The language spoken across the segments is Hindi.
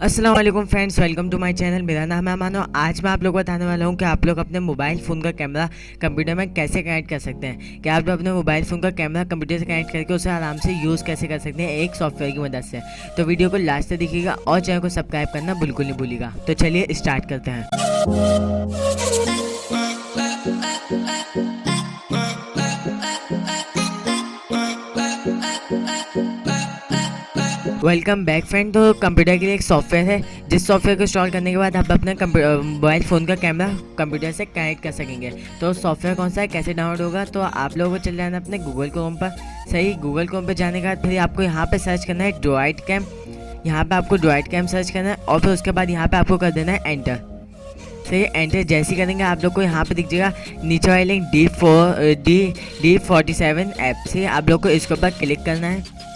अस्सलाम वालेकुम friends, welcome to my channel. मेरा नाम है मानो। आज मैं आप लोगों को बताने वाला हूँ कि आप लोग अपने मोबाइल फ़ोन का कैमरा कंप्यूटर में कैसे कनेक्ट कर सकते हैं। कि आप लोग अपने मोबाइल फ़ोन का कैमरा कंप्यूटर से कनेक्ट करके उसे आराम से यूज़ कैसे कर सकते हैं एक सॉफ्टवेयर की मदद से। तो वीडियो को लास्ट तक देखिएगा और चैनल को सब्सक्राइब करना बिल्कुल नहीं भूलिएगा। तो चलिए स्टार्ट करते हैं। Welcome back friend. तो कंप्यूटर के लिए एक सॉफ्टवेयर है, जिस सॉफ्टवेयर को इंस्टॉल करने के बाद आप अपने मोबाइल फ़ोन का कैमरा कंप्यूटर से कनेक्ट कर सकेंगे। तो सॉफ्टवेयर कौन सा है, कैसे डाउनलोड होगा, तो आप लोगों को चल जाना अपने गूगल क्रोम पर। सही, गूगल क्रोम पर जाने के बाद फिर आपको यहाँ पे सर्च करना है ड्रॉइड कैम। यहाँ पे आपको ड्रॉइड कैम सर्च करना है और फिर उसके बाद यहाँ पे आपको कर देना है एंटर। सही, एंटर जैसे ही करेंगे आप लोग को यहाँ पे दिख जाएगा नीचे वाली लिंक D47 ऐप से। आप लोग को इसके ऊपर क्लिक करना है।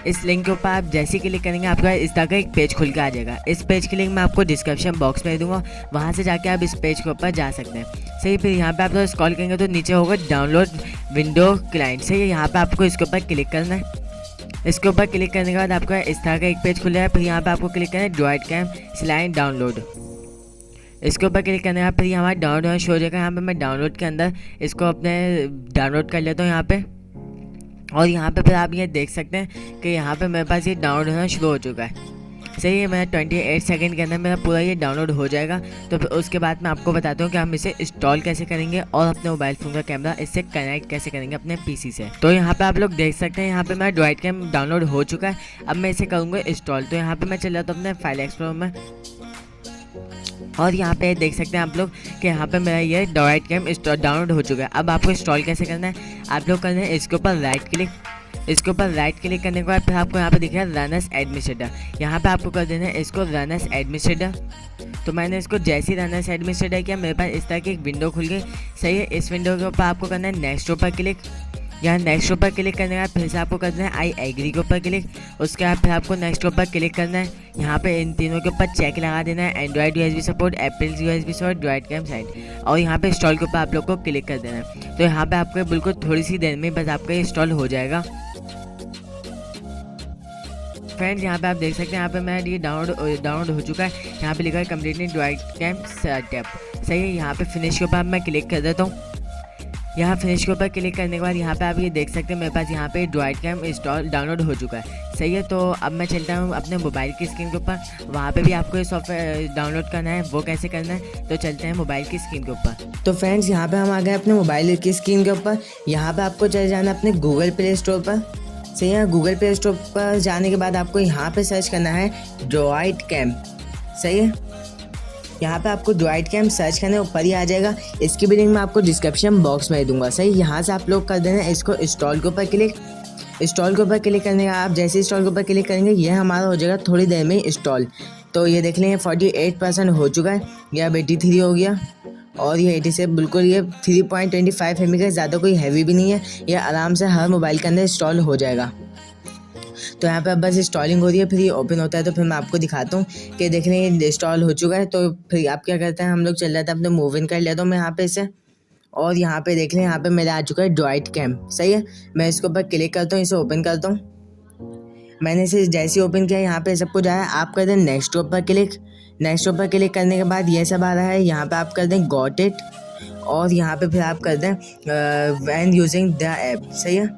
इस लिंक के ऊपर आप जैसे ही क्लिक करेंगे आपके पास इस तरह का एक पेज खुल के आ जाएगा। इस पेज की लिंक मैं आपको डिस्क्रिप्शन बॉक्स में दे दूँगा, वहाँ से जाके आप इस पेज के ऊपर जा सकते हैं। सही, फिर यहाँ पे आप लोग स्क्रॉल करेंगे तो नीचे होगा डाउनलोड विंडो क्लाइंट। सही, यहाँ पे आपको इसके ऊपर क्लिक करना है। इसके ऊपर क्लिक करने के बाद आपका इस तरह का एक पेज खुला है। फिर यहाँ पे आपको क्लिक करना है ड्रॉइड कैम स्लाइड डाउनलोड। इसके ऊपर क्लिक करने के बाद फिर हमारा डाउनलोड शो हो जाएगा। यहाँ पे मैं डाउनलोड के अंदर इसको अपने डाउनलोड कर लेता हूँ यहाँ पे। और यहाँ पे फिर आप ये देख सकते हैं कि यहाँ पे मेरे पास ये डाउनलोड होना शुरू हो चुका है। सही है, मेरा 28 सेकंड के अंदर मेरा पूरा ये डाउनलोड हो जाएगा। तो फिर उसके बाद मैं आपको बताता हूँ कि हम इसे इंस्टॉल कैसे करेंगे और अपने मोबाइल फ़ोन का कैमरा इससे कनेक्ट कैसे करेंगे अपने पीसी से। तो यहाँ पे आप लोग देख सकते हैं यहाँ पे मेरा ड्रॉइड कैम डाउनलोड हो चुका है। अब मैं इसे करूँगा इंस्टॉल। तो यहाँ पर मैं चल जाता हूँ अपने फाइल एक्सप्लोरर में और यहाँ पे देख सकते हैं आप लोग कि यहाँ पे मेरा ये ड्रॉइड कैम डाउनलोड हो चुका है। अब आपको इंस्टॉल कैसे करना है, आप लोग करना है इसके ऊपर राइट क्लिक। इसके ऊपर राइट क्लिक करने के बाद फिर आपको यहाँ पे दिख रहा है रन एज एडमिनिस्ट्रेटर। यहाँ पे आपको कर देना है इसको रन एज एडमिनिस्ट्रेटर। तो मैंने इसको जैसे ही रन एज एडमिनिस्ट्रेटर किया मेरे पास इस तरह की एक विंडो खुल गई। सही है, इस विंडो के ऊपर आपको करना है नेक्स्ट ऊपर क्लिक। यहाँ नेक्स्ट ऊपर क्लिक करने के बाद फिर से आपको करना है आई एग्री के ऊपर क्लिक। उसके बाद फिर आपको नेक्स्ट ऊपर क्लिक करना है। यहाँ पे इन तीनों के ऊपर चेक लगा देना है Android USB support, Apple USB support, DroidCam side. और यहाँ पे इंस्टॉल के ऊपर आप लोग को क्लिक कर देना है। तो यहाँ पे आपको बिल्कुल थोड़ी सी देर में बस आपका इंस्टॉल हो जाएगा। फ्रेंड्स, यहाँ पे आप देख सकते हैं यहाँ पे मेरा ये डाउनलोड हो चुका है। यहाँ पे लिखा है कम्प्लीटली ड्रॉइड कैम सेटअप। सही है, यहाँ पे फिनिश के ऊपर मैं क्लिक कर देता हूँ। यहाँ फिनिश के ऊपर क्लिक करने के बाद यहाँ पे आप ये देख सकते हैं मेरे पास यहाँ पे ड्रॉइड कैम इंस्टॉल डाउनलोड हो चुका है। सही है, तो अब मैं चलता हूँ अपने मोबाइल की स्क्रीन के ऊपर। वहाँ पे भी आपको ये सॉफ्टवेयर डाउनलोड करना है, वो कैसे करना है तो चलते हैं मोबाइल की स्क्रीन के ऊपर। तो फ्रेंड्स, यहाँ पे हम आ गए अपने मोबाइल की स्क्रीन के ऊपर। यहाँ पे आपको चले जाना अपने गूगल प्ले स्टोर पर। सही है, गूगल प्ले स्टोर पर जाने के बाद आपको यहाँ पे सर्च करना है ड्रॉइड कैम। सही है, यहाँ पे आपको ड्रॉइड कैम सर्च करने ऊपर ही आ जाएगा। इसकी भी लिंक मैं आपको डिस्क्रिप्शन बॉक्स में दूंगा। सही, यहाँ से आप लोग कर देना इसको इंस्टॉल के ऊपर क्लिक। इंस्टॉल के ऊपर क्लिक करने का आप जैसे इंस्टॉल के ऊपर क्लिक करेंगे ये हमारा हो जाएगा थोड़ी देर में इंस्टॉल। तो ये देख लेंगे 48% हो चुका है, यह अब 83 हो गया और ये 80 से बिल्कुल ये 3.25 MB का, ज़्यादा कोई हैवी भी नहीं है। ये आराम से हर मोबाइल के अंदर इंस्टॉल हो जाएगा। तो यहाँ पे अब बस इंस्टॉलिंग हो रही है, फिर ये ओपन होता है। तो फिर मैं आपको दिखाता हूँ कि देख लें ये इंस्टॉल हो चुका है। तो फिर आप क्या करते हैं, हम लोग चल जाते हैं अपने मूव इन कर लेता हूँ मैं यहाँ पे इसे। और यहाँ पे देख लें यहाँ पे मेरा आ चुका है ड्रॉइड कैम। सही है, मैं इसके ऊपर क्लिक करता हूँ, इसे ओपन करता हूँ। मैंने इसे जैसे ही ओपन किया यहाँ पे सब कुछ आया। आप कर दें नेक्स्ट ऊपर क्लिक। नेक्स्ट ऊपर क्लिक करने के बाद ये सब आ रहा है। यहाँ पे आप कर दें गॉट इट और यहाँ पे फिर आप कर दें व्हेन यूजिंग द ऐप। सही है,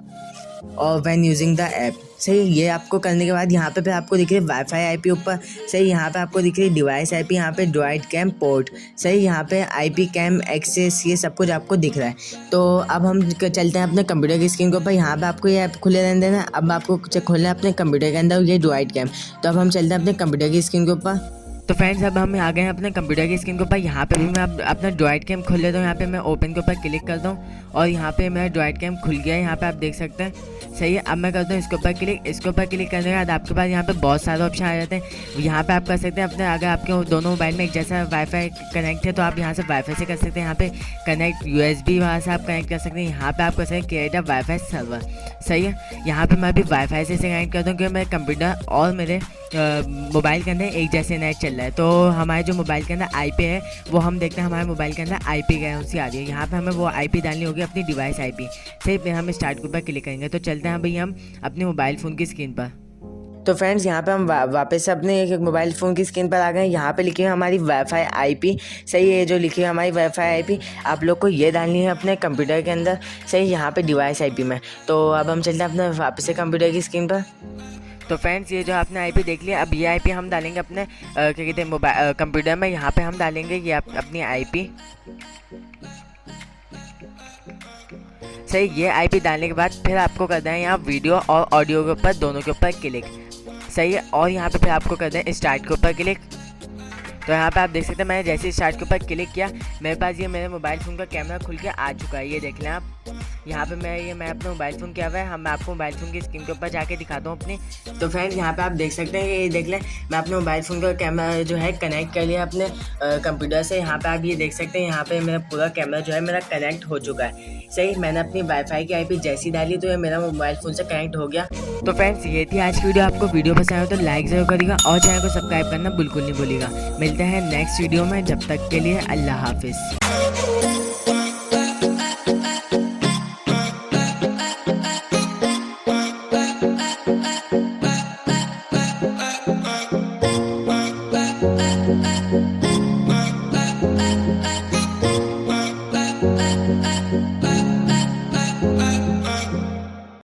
और व्हेन यूजिंग द ऐप। सही, ये आपको करने के बाद यहाँ पे फिर आपको दिख रही है वाईफाई IP ऊपर। सही, यहाँ पे आपको दिख रही है डिवाइस IP, यहाँ पे ड्रॉइड कैम पोर्ट। सही, यहाँ पे IP कैम एक्सेस, ये सब कुछ आपको दिख रहा है। तो अब हम चलते हैं अपने कंप्यूटर की स्क्रीन के ऊपर। यहाँ पे आपको ये ऐप खुले रहने देना। अब आपको खोलना है अपने कंप्यूटर के अंदर ये ड्रॉइड कैम। तो अब हम चलते हैं अपने कंप्यूटर की स्क्रीन के ऊपर। तो फ्रेंड्स, अब हम आ गए हैं अपने कंप्यूटर की स्क्रीन के ऊपर। यहाँ पे भी मैं अपना ड्रॉइड कैम खोल लेता हूँ। यहाँ पे मैं ओपन के ऊपर क्लिक करता हूँ और यहाँ पे मेरा ड्रॉइड कैम खुल गया है, यहाँ पे आप देख सकते हैं। सही है, अब मैं करता हूँ इसके ऊपर क्लिक। इसके ऊपर क्लिक करने के बाद आपके पास यहाँ पे बहुत सारे ऑप्शन आ जाते हैं। यहाँ पे आप कर सकते हैं अपने, अगर आपके दोनों मोबाइल में एक जैसा वाईफाई कनेक्ट है तो आप यहाँ से वाईफाई से कर सकते हैं। यहाँ पे कनेक्ट USB वहाँ से आप कनेक्ट कर सकते हैं। यहाँ पे आप कर सकते हैं क्रिएट अ वाईफाई सर्वर। सही है, यहाँ पे मैं अभी वाईफाई से कनेक्ट करता हूँ क्योंकि मेरे कंप्यूटर और मेरे मोबाइल के अंदर एक जैसे नेट चल रहा है। तो हमारे जो मोबाइल के अंदर IP है वो हम देखते हैं हमारे मोबाइल के अंदर IP कौन सी आ रही है। यहाँ पे हमें वो IP डालनी होगी अपनी डिवाइस IP। सही, फिर हम स्टार्ट के ऊपर क्लिक करेंगे। तो चलते हैं भाई हम अपने मोबाइल फ़ोन की स्क्रीन पर। तो फ्रेंड्स यहाँ पे हम वापस से अपने एक मोबाइल फ़ोन की स्क्रीन पर आ गए। यहाँ पे लिखी है हमारी वाईफाई आईपी। सही है, जो लिखी है हमारी वाईफाई आईपी, आप लोग को ये डालनी है अपने कंप्यूटर के अंदर। सही, यहाँ पे डिवाइस आईपी में। तो अब हम चलते हैं अपने वापस से कंप्यूटर की स्क्रीन पर। तो फ्रेंड्स ये जो आपने आईपी देख लिया, अब ये आईपी हम डालेंगे अपने क्या कहते हैं मोबाइल कंप्यूटर में। यहाँ पे हम डालेंगे ये अपनी आईपी। सही, ये आईपी डालने के बाद फिर आपको करना है यहाँ वीडियो और ऑडियो के ऊपर, दोनों के ऊपर क्लिक। सही है, और यहाँ पे फिर आपको करना है स्टार्ट के ऊपर क्लिक। तो यहाँ पे आप देख सकते हैं मैंने जैसे स्टार्ट के ऊपर क्लिक किया, मेरे पास ये मेरे मोबाइल फ़ोन का कैमरा खुल के आ चुका है। ये देख लें आप, यहाँ पे मैं अपना मोबाइल फ़ोन किया हुआ है। मैं आपको मोबाइल फ़ोन की स्क्रीन के ऊपर जाके दिखाता हूँ अपनी। तो फ्रेंड्स यहाँ पे आप देख सकते हैं, ये देख लें मैं अपने मोबाइल फ़ोन का कैमरा जो है कनेक्ट कर लिया अपने कंप्यूटर से। यहाँ पे आप ये देख सकते हैं, यहाँ पे मेरा पूरा कैमरा जो है मेरा कनेक्ट हो चुका है। सही, मैंने अपनी वाईफाई की आईपी जैसी डाली तो ये मेरा मोबाइल फ़ोन से कनेक्ट हो गया। तो फ्रेंड्स ये थी आज की वीडियो। आपको वीडियो पसंद आए तो लाइक ज़रूर करिएगा और चैनल को सब्सक्राइब करना बिल्कुल नहीं भूलिएगा। मिलते हैं नेक्स्ट वीडियो में, जब तक के लिए अल्लाह हाफिज़।